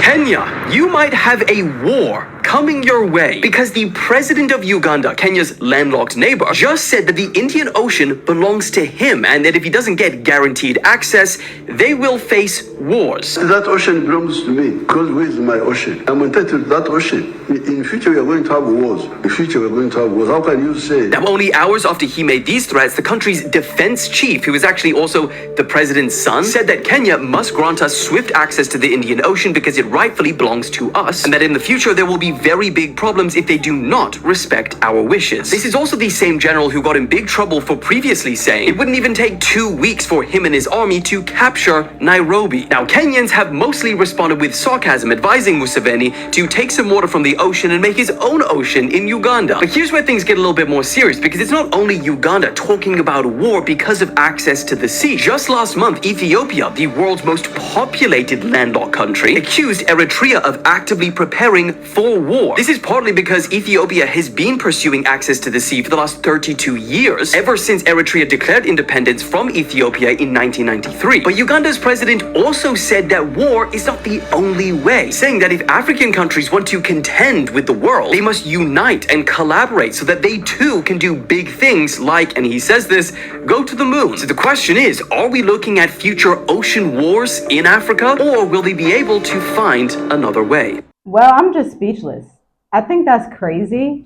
Kenya, you might have a war coming your way because the president of Uganda, Kenya's landlocked neighbor, just said that the Indian Ocean belongs to him and that if he doesn't get guaranteed access, they will face wars. That ocean belongs to me because where is my ocean? I'm entitled to that ocean. In future, we are going to have wars. In future, we are going to have wars. How can you say? Now, only hours after he made these threats, the country's defense chief, who is actually also the president's son, said that Kenya must grant us swift access to the Indian Ocean because it rightfully belongs to us, and that in the future there will be very big problems if they do not respect our wishes. This is also the same general who got in big trouble for previously saying it wouldn't even take 2 weeks for him and his army to capture Nairobi. Now, Kenyans have mostly responded with sarcasm, advising Museveni to take some water from the ocean and make his own ocean in Uganda. But here's where things get a little bit more serious, because it's not only Uganda talking about war because of access to the sea. Just last month, Ethiopia, the world's most populated landlocked country, accused Eritrea of actively preparing for war. This is partly because Ethiopia has been pursuing access to the sea for the last 32 years, ever since Eritrea declared independence from Ethiopia in 1993. But Uganda's president also said that war is not the only way, saying that if African countries want to contend with the world, they must unite and collaborate so that they too can do big things like, and he says this, go to the moon. So the question is, are we looking at future ocean wars in Africa, or will they be able to find another way? Well, I'm just speechless. I think that's crazy.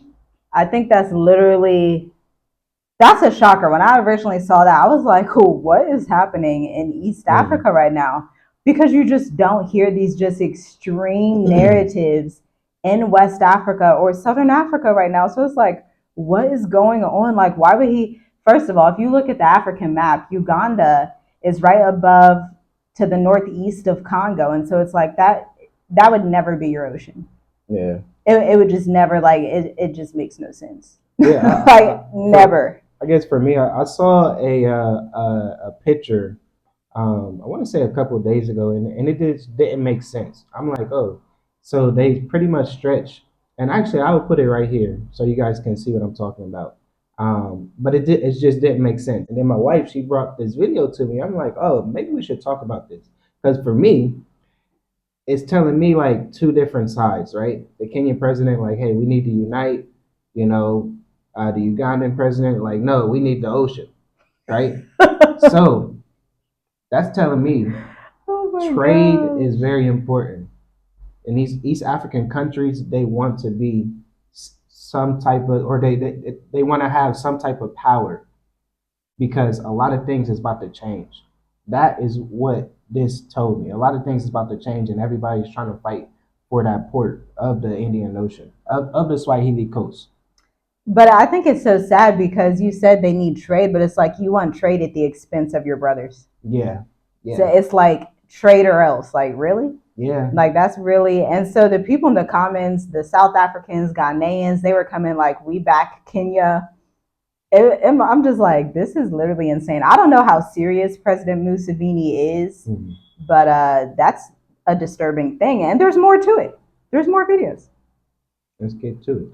I think that's a shocker. When I originally saw that, I was like, oh, what is happening in East Africa right now? Because you just don't hear these just extreme narratives in West Africa or Southern Africa right now. So it's like, what is going on? Like, why would he? First of all, if you look at the African map, Uganda is right above to the northeast of Congo. And so it's like that would never be your ocean. Yeah. It would just never, like, it just makes no sense. Yeah. Never. I guess for me, I saw a picture, I want to say a couple of days ago, and it just didn't make sense. I'm like, oh, so they pretty much stretch. And actually, I would put it right here so you guys can see what I'm talking about. But it just didn't make sense. And then my wife, she brought this video to me. I'm like, oh, maybe we should talk about this. Because for me, it's telling me like two different sides, right? The Kenyan president, like, hey, we need to unite. You know, the Ugandan president, like, no, we need the ocean, right? So that's telling me trade is very important. In these East African countries, they want to be some type of, or they want to have some type of power, because a lot of things is about to change. That is what this told me. A lot of things is about to change, and everybody's trying to fight for that port of the Indian Ocean, of the Swahili coast. But I think it's so sad because you said they need trade, but it's like you want trade at the expense of your brothers. Yeah. So it's like trade or else. Like, really? Yeah. Like, that's really, and so the people in the comments, the South Africans, Ghanaians, they were coming like, we back Kenya. I'm just like, this is literally insane. I don't know how serious President Museveni is, but that's a disturbing thing. And there's more to it. There's more videos. Let's get to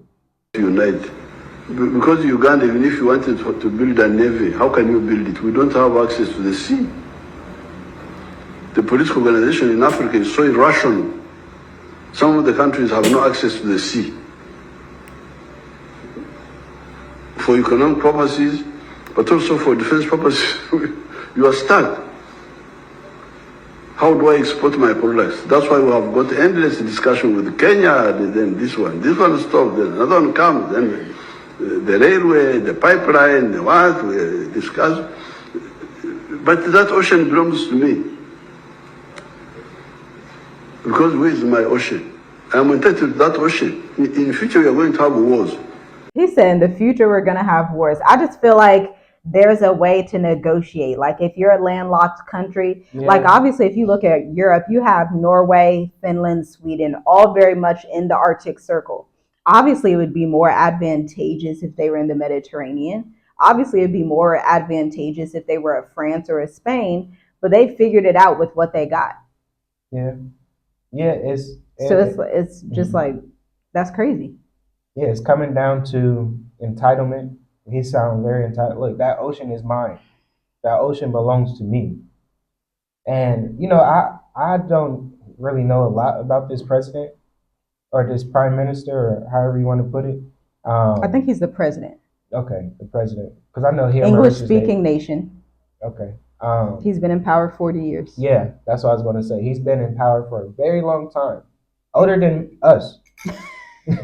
it. Unite. Because Uganda, even if you wanted to build a navy, how can you build it? We don't have access to the sea. The political organization in Africa is so irrational. Some of the countries have no access to the sea. For economic purposes, but also for defense purposes, you are stuck. How do I export my products? That's why we have got endless discussion with Kenya, then this one stops, then another one comes, then the railway, the pipeline, the what, we discuss. But that ocean belongs to me. Because where is my ocean? I'm entitled to that ocean. In future, we are going to have wars. He said in the future, we're going to have wars. I just feel like there's a way to negotiate. Like, if you're a landlocked country, like, obviously, if you look at Europe, you have Norway, Finland, Sweden, all very much in the Arctic Circle. Obviously, it would be more advantageous if they were in the Mediterranean. Obviously, it'd be more advantageous if they were a France or a Spain, but they figured it out with what they got. Yeah. Yeah, it's just like, that's crazy. Yeah, it's coming down to entitlement. He sounds very entitled. Look, that ocean is mine. That ocean belongs to me. And, you know, I don't, really know a lot about this president or this prime minister or however you want to put it. I think he's the president. Okay, the president, because I know here English speaking nation. Okay. He's been in power 40 years. Yeah, that's what I was going to say. He's been in power for a very long time, older than us.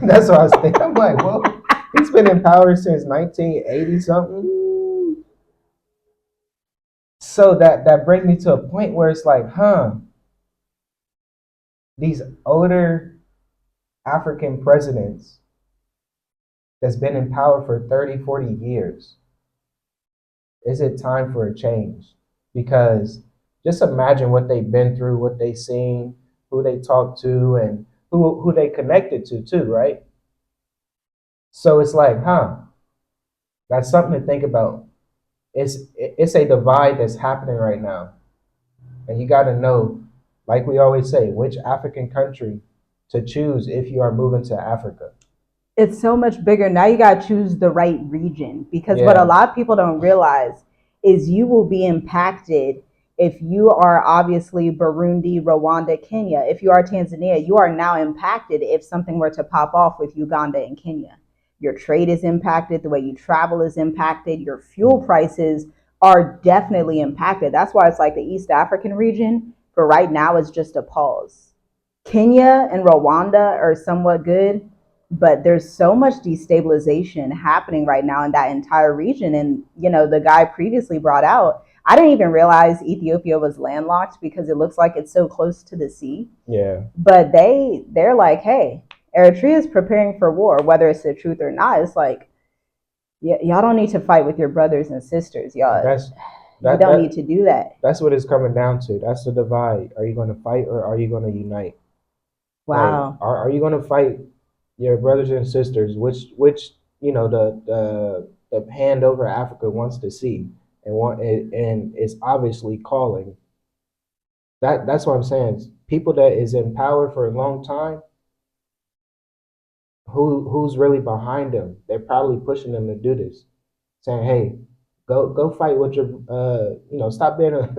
That's what I was thinking. I'm like, well, he's been in power since 1980 something. So that brings me to a point where it's like, these older African presidents that's been in power for 30, 40 years, is it time for a change? Because just imagine what they've been through, what they've seen, who they talked to, and who they connected to too, right? So it's like, that's something to think about. It's a divide that's happening right now. And you got to know, like we always say, which African country to choose if you are moving to Africa. It's so much bigger. Now you got to choose the right region, because what a lot of people don't realize is you will be impacted if you are obviously Burundi, Rwanda, Kenya. If you are Tanzania, you are now impacted if something were to pop off with Uganda and Kenya. Your trade is impacted, the way you travel is impacted, your fuel prices are definitely impacted. That's why it's like the East African region for right now is just a pause. Kenya and Rwanda are somewhat good, but there's so much destabilization happening right now in that entire region. And, the guy previously brought out, I didn't even realize Ethiopia was landlocked because it looks like it's so close to the sea. Yeah. But they're like, hey, Eritrea is preparing for war, whether it's the truth or not. It's like, y'all don't need to fight with your brothers and sisters. You don't need to do that. That's what it's coming down to. That's the divide. Are you going to fight or are you going to unite? Wow. Like, are you going to fight your brothers and sisters, which the hand over Africa wants to see and is obviously calling. That's what I'm saying. People that is in power for a long time, who's really behind them? They're probably pushing them to do this, saying, "Hey, go fight with your stop being a."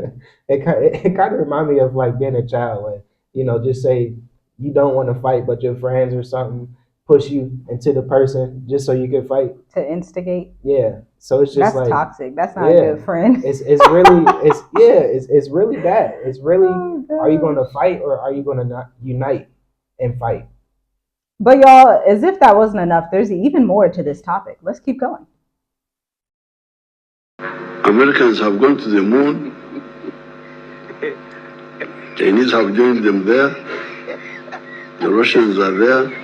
It kind of remind me of like being a child, and just say you don't want to fight, but your friends or something push you into the person just so you can fight to instigate. Yeah, so it's just that's toxic. That's not a good friend. It's really it's really that. It's really are you going to fight or are you going to not unite and fight? But y'all, as if that wasn't enough, there's even more to this topic. Let's keep going. Americans have gone to the moon. Chinese have joined them there. The Russians are there.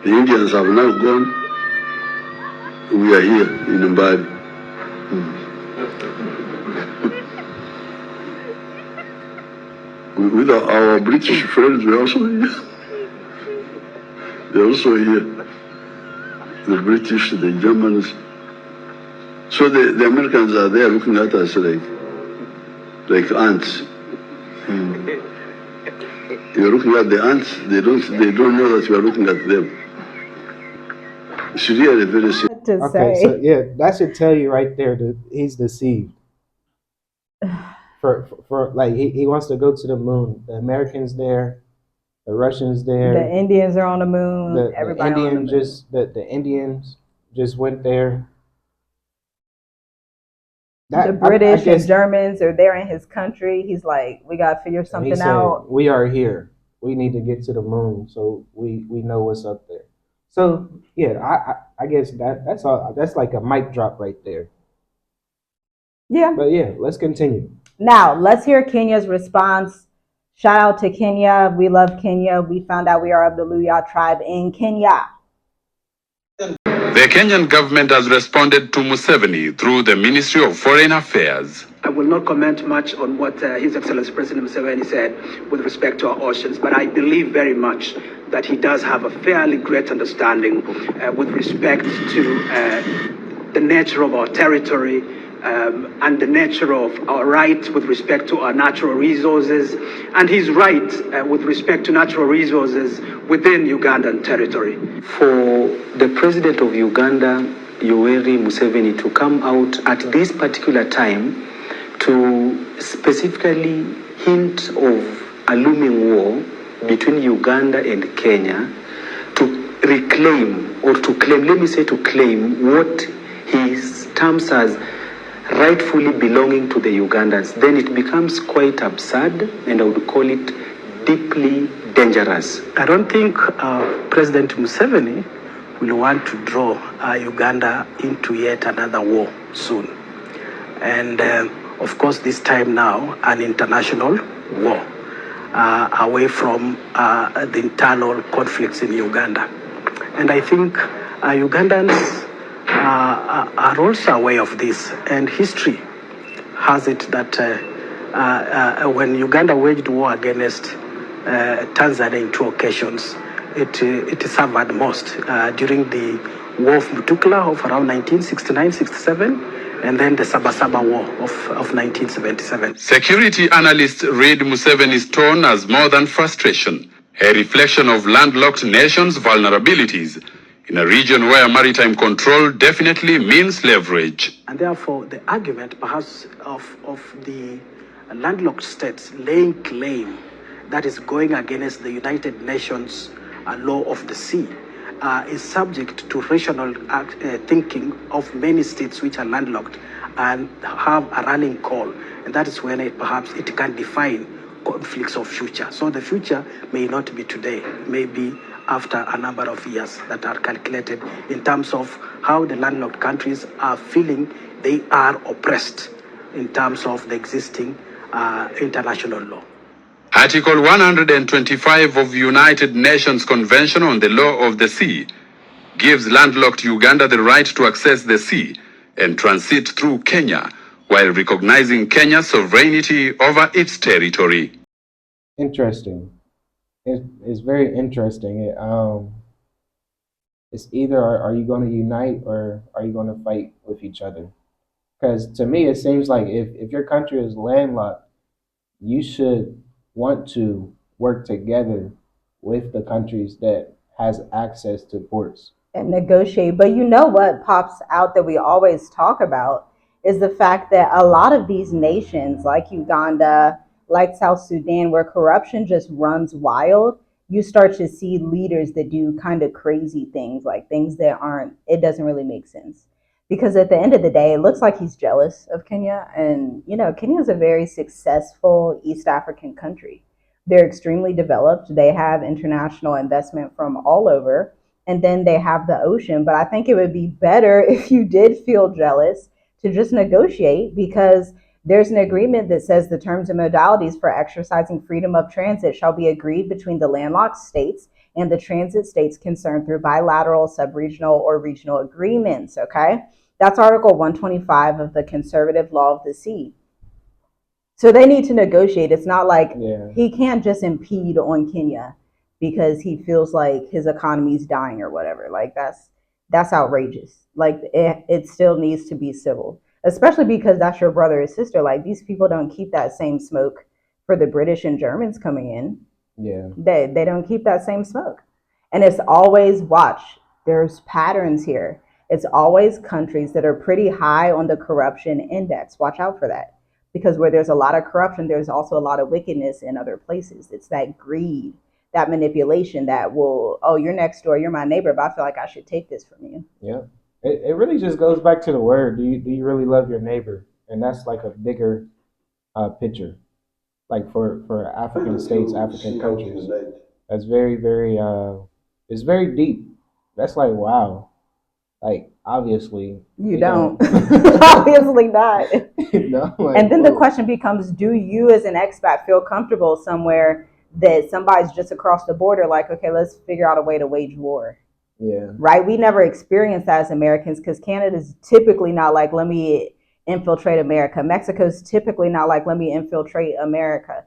The Indians have now gone. We are here in Mbadi. With our British friends, we're also here. They're also here. The British, the Germans. So the Americans are there looking at us like ants. You're looking at the ants, they don't know that you are looking at them. It's really very simple. Okay, so yeah, that should tell you right there that he's deceived. For like he wants to go to the moon. The Americans there, the Russians there. The Indians are on the moon. Everybody on the moon. The Indians just went there. The British and Germans are there in his country. He's like, we got to figure something out. We are here. We need to get to the moon so we know what's up there. So yeah, I guess that's all. That's like a mic drop right there. Yeah. But yeah, let's continue. Now let's hear Kenya's response. Shout out to Kenya. We love Kenya. We found out we are of the Luya tribe in Kenya. The Kenyan government has responded to Museveni through the Ministry of Foreign Affairs. I will not comment much on what His Excellency President Museveni said with respect to our oceans, but I believe very much that he does have a fairly great understanding with respect to the nature of our territory and the nature of our right with respect to our natural resources, and his right with respect to natural resources within Ugandan territory. For the president of Uganda, Yoweri Museveni, to come out at this particular time to specifically hint of a looming war between Uganda and Kenya to reclaim, or to claim, let me say to claim what he terms as rightfully belonging to the Ugandans, then it becomes quite absurd, and I would call it deeply dangerous. I don't think President Museveni will want to draw Uganda into yet another war soon. And of course, this time now, an international war away from the internal conflicts in Uganda. And I think Ugandans are also aware of this. And history has it that when Uganda waged war against Tanzania in 2 occasions, it suffered most during the War of Mutukula of around 1969-67, and then the Sabasaba War of 1977. Security analysts read Museveni's tone as more than frustration, a reflection of landlocked nations' vulnerabilities in a region where maritime control definitely means leverage. And therefore, the argument perhaps of the landlocked states laying claim that is going against the United Nations law of the sea is subject to rational thinking of many states which are landlocked and have a running call. And that is when perhaps it can define conflicts of future. So the future may not be today, maybe after a number of years that are calculated in terms of how the landlocked countries are feeling they are oppressed in terms of the existing international law. Article 125 of the United Nations Convention on the Law of the Sea gives landlocked Uganda the right to access the sea and transit through Kenya, while recognizing Kenya's sovereignty over its territory. Interesting. It's very interesting. It's either are you going to unite or are you going to fight with each other? Because to me, it seems like if your country is landlocked, you should want to work together with the countries that has access to ports and negotiate. But you know what pops out that we always talk about is the fact that a lot of these nations, like Uganda, like South Sudan, where corruption just runs wild, you start to see leaders that do kind of crazy things, like things that it doesn't really make sense. Because at the end of the day, it looks like he's jealous of Kenya. And, Kenya is a very successful East African country. They're extremely developed. They have international investment from all over. And then they have the ocean. But I think it would be better if you did feel jealous to just negotiate, because there's an agreement that says the terms and modalities for exercising freedom of transit shall be agreed between the landlocked states and the transit states concerned through bilateral, sub-regional, or regional agreements, okay? That's Article 125 of the Conservative Law of the Sea. So they need to negotiate. It's not like he can't just impede on Kenya because he feels like his economy is dying or whatever. Like that's outrageous. Like it still needs to be civil, especially because that's your brother or sister. Like these people don't keep that same smoke for the British and Germans coming in. Yeah. They don't keep that same smoke. And it's always, there's patterns here. It's always countries that are pretty high on the corruption index. Watch out for that. Because where there's a lot of corruption, there's also a lot of wickedness in other places. It's that greed, that manipulation that will, you're next door, you're my neighbor, but I feel like I should take this from you. Yeah. It really just goes back to the word. Do you really love your neighbor? And that's like a bigger picture. Like for African states, African countries. That's very, very, it's very deep. That's like, wow. Like, obviously. You don't. Obviously not. No, like, and then the question becomes, do you as an expat feel comfortable somewhere that somebody's just across the border, like, okay, let's figure out a way to wage war? Yeah. Right? We never experienced that as Americans because Canada's typically not like, let me infiltrate America. Mexico's typically not like, let me infiltrate America.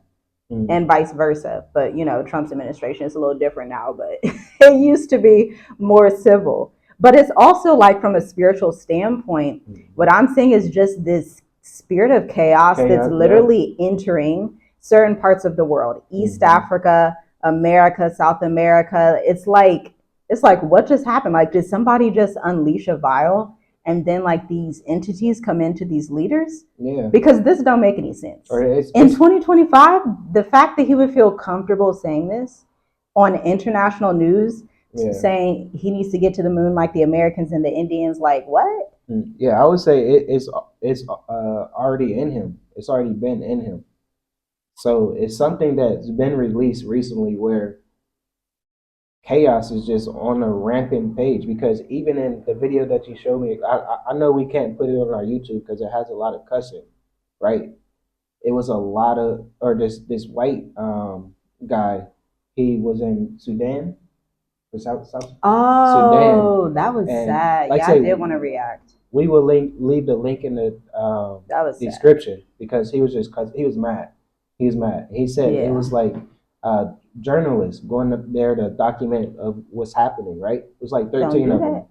And vice versa. But, Trump's administration is a little different now, but it used to be more civil. But it's also like from a spiritual standpoint, what I'm seeing is just this spirit of chaos that's literally entering certain parts of the world. East Africa, America, South America. It's like, what just happened? Like, did somebody just unleash a vial and then like these entities come into these leaders? Yeah. Because this don't make any sense. Or In 2025, the fact that he would feel comfortable saying this on international news, yeah. saying he needs to get to the moon like the Americans and the Indians, like what? Yeah, I would say it's already in him. It's already been in him. So it's something that's been released recently where chaos is just on a rampant page, because even in the video that you showed me, I know we can't put it on our YouTube because it has a lot of cussing, right? It was a lot of, or this white guy, he was in Sudan, or South Oh, Sudan. that was And sad. like Yeah, I I say, did want to react. we will leave the link in the That was sad. description, because he was just, cause he was mad. He was mad. He said it Yeah. was like journalists going up there to document of what's happening, right? It was like 13 of them.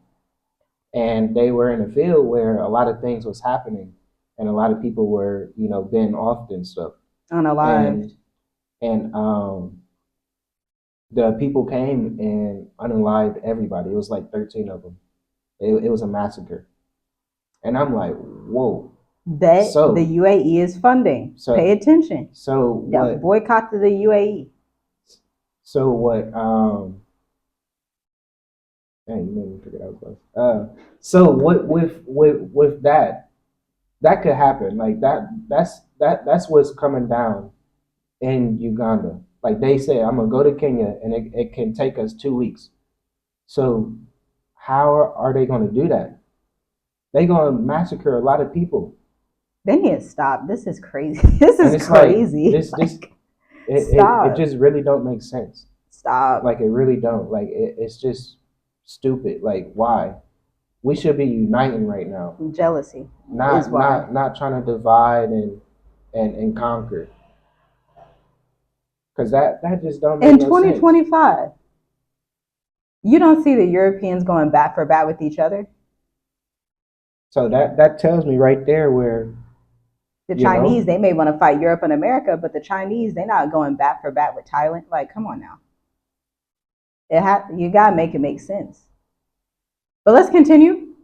And they were in a field where a lot of things was happening, and a lot of people were, being offed and stuff. Unalived. And the people came and unalived everybody. It was like 13 of them. It was a massacre. And I'm like, whoa. That the UAE is funding. So, pay attention. So what, boycott to the UAE. So what? Man, you made me forget I was close. So what with that could happen. Like that's what's coming down in Uganda. Like they say, I'm gonna go to Kenya, and it can take us 2 weeks. So how are they gonna do that? They're gonna massacre a lot of people. They need to stop. This is crazy. This is crazy. It just really don't make sense. Stop. Like it really don't. Like it's just stupid. Like why? We should be uniting right now. Jealousy. Not trying to divide and conquer. Because that just don't make in no 2025. sense. You don't see the Europeans going bat for bat with each other. So that tells me right there where the Chinese, they may want to fight Europe and America, but the Chinese, they're not going bat for bat with Thailand. Like, come on now. You gotta make it make sense. But let's continue.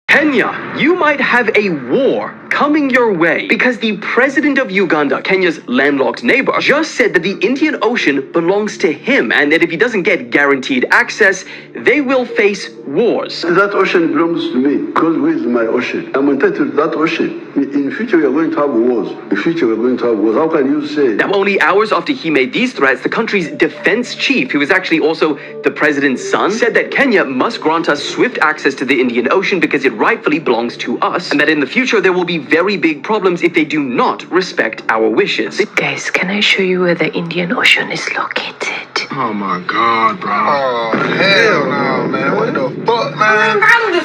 Kenya, you might have a war coming your way because the president of Uganda, Kenya's landlocked neighbor, just said that the Indian Ocean belongs to him, and that if he doesn't get guaranteed access, they will face wars. That ocean belongs to me, because where is my ocean? I'm entitled to that ocean. In future, we are going to have wars. In future, we are going to have wars. How can you say? Now, only hours after he made these threats, the country's defense chief, who is actually also the president's son, said that Kenya must grant us swift access to the Indian Ocean because it rightfully belongs to us, and that in the future there will be very big problems if they do not respect our wishes. Guys, can I show you where the Indian Ocean is located? Oh my God, bro. Oh, hell no, man. What the fuck, man?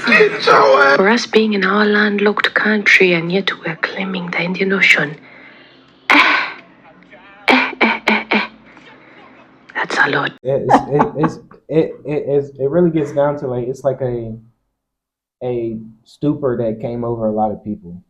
Get your ass. For us being in our landlocked country and yet we're claiming the Indian Ocean. That's a lot. It really gets down to like, it's like a stupor that came over a lot of people.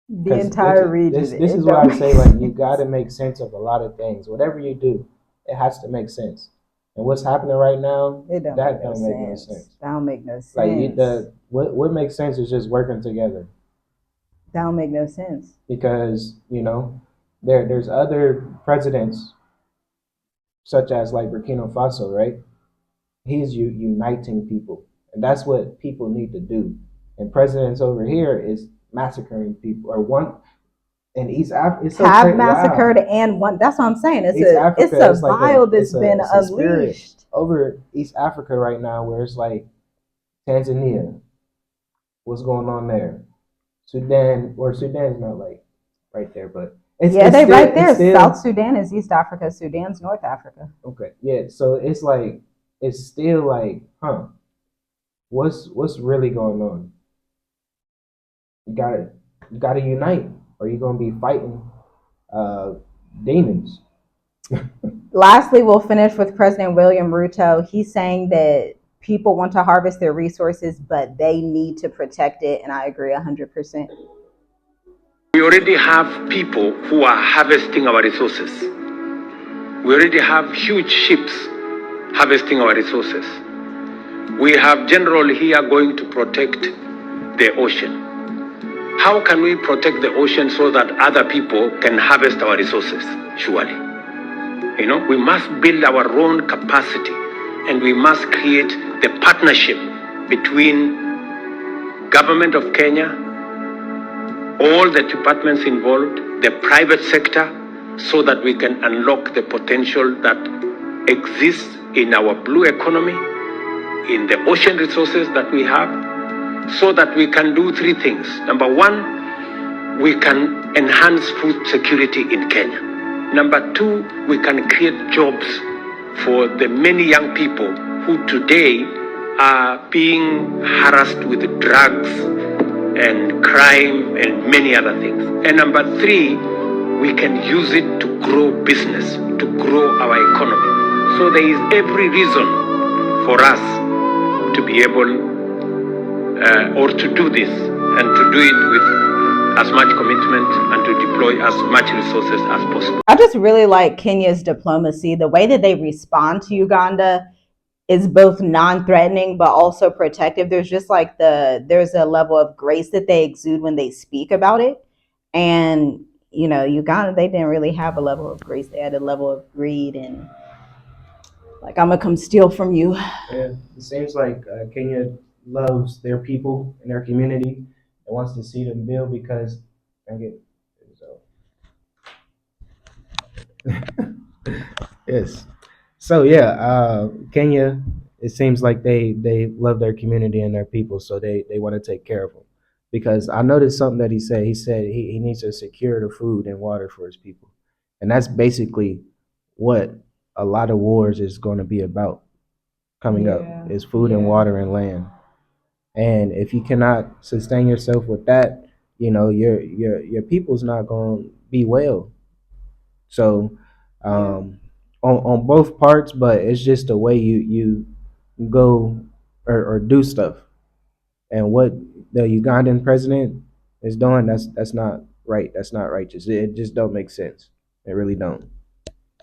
The entire region. This is why I say, like, you got to make sense of a lot of things. Whatever you do, it has to make sense. And what's happening right now, that don't make no sense. That don't make no sense. Like what makes sense is just working together. That don't make no sense. Because there's other presidents, such as like Burkina Faso, right? He's uniting people, and that's what people need to do. And presidents over here is massacring people, or one in East Africa. It's have massacred and one. That's what I'm saying. It's a bile that's been unleashed over East Africa right now, where it's like Tanzania. What's going on there? Sudan's not like right there, but they're right there. South Sudan is East Africa. Sudan's North Africa. Okay, yeah. So it's like it's still like, what's really going on? You gotta unite, or you're gonna be fighting demons. Lastly, we'll finish with President William Ruto. He's saying that people want to harvest their resources, but they need to protect it, and I agree 100%. We already have people who are harvesting our resources. We already have huge ships harvesting our resources. We have general here going to protect the ocean. How can we protect the ocean so that other people can harvest our resources? Surely. We must build our own capacity, and we must create the partnership between government of Kenya, all the departments involved, the private sector, so that we can unlock the potential that exists in our blue economy, in the ocean resources that we have, so that we can do three things. Number one, we can enhance food security in Kenya. Number two, we can create jobs for the many young people who today are being harassed with drugs and crime and many other things. And number three, we can use it to grow business, to grow our economy. So there is every reason for us to be able or to do this, and to do it with as much commitment and to deploy as much resources as possible. I just really like Kenya's diplomacy. The way that they respond to Uganda is both non-threatening but also protective. There's just like there's a level of grace that they exude when they speak about it. And Uganda, they didn't really have a level of grace. They had a level of greed and like, I'm gonna come steal from you. Yeah, it seems like Kenya loves their people and their community and wants to see them build because I get so. Yes. So yeah, Kenya. It seems like they love their community and their people, so they want to take care of them. Because I noticed something that he said. He said he needs to secure the food and water for his people, and that's basically what a lot of wars is going to be about coming up is food and water and land. And if you cannot sustain yourself with that, your people's not going to be well. So on both parts, but it's just the way you go or do stuff. And what the Ugandan president is doing, that's not right. That's not righteous. It just don't make sense. It really don't.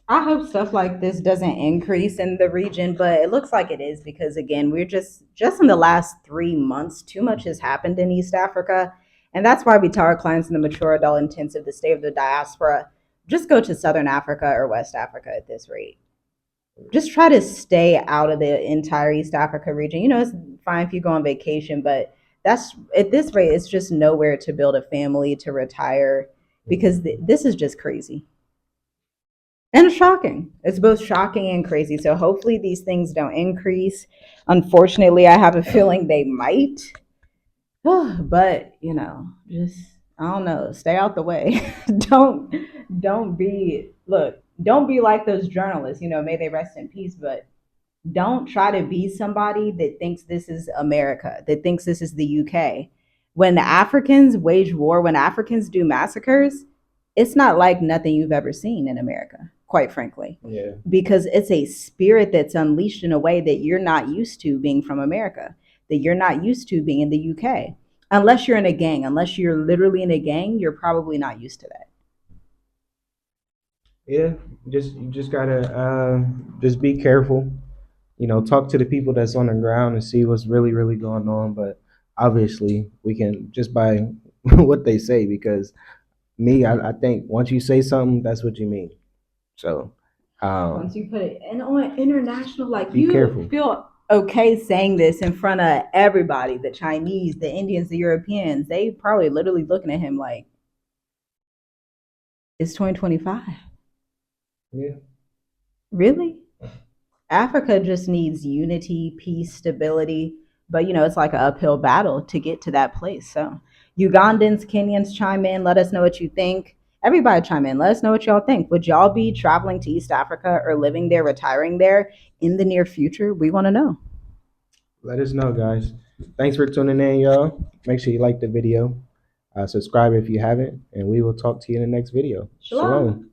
I hope stuff like this doesn't increase in the region, but it looks like it is because again, we're just in the last 3 months, too much has happened in East Africa. And that's why we tell our clients in the mature adult intensive, the state of the diaspora, just go to Southern Africa or West Africa at this rate. Just try to stay out of the entire East Africa region. It's fine if you go on vacation, but that's at this rate, it's just nowhere to build a family, to retire, because this is just crazy. And it's shocking. It's both shocking and crazy. So hopefully these things don't increase. Unfortunately, I have a feeling they might. But, just I don't know, stay out the way. don't be like those journalists, may they rest in peace, but don't try to be somebody that thinks this is America, that thinks this is the UK. When the Africans wage war, when Africans do massacres, it's not like nothing you've ever seen in America, quite frankly. Yeah. Because it's a spirit that's unleashed in a way that you're not used to being from America, that you're not used to being in the UK. Unless you're in a gang, unless you're literally in a gang, you're probably not used to that. Yeah, you just gotta just be careful. Talk to the people that's on the ground and see what's really, really going on. But obviously, we can just by what they say because I think once you say something, that's what you mean. So once you put it on international, like be careful. Feel okay saying this in front of everybody, the Chinese, the Indians, the Europeans, they probably literally looking at him like, it's 2025. Yeah. Really? Africa just needs unity, peace, stability. But, it's like an uphill battle to get to that place. So Ugandans, Kenyans, chime in. Let us know what you think. Everybody chime in. Let us know what y'all think. Would y'all be traveling to East Africa or living there, retiring there in the near future? We want to know. Let us know, guys. Thanks for tuning in, y'all. Make sure you like the video. Subscribe if you haven't. And we will talk to you in the next video. Shalom.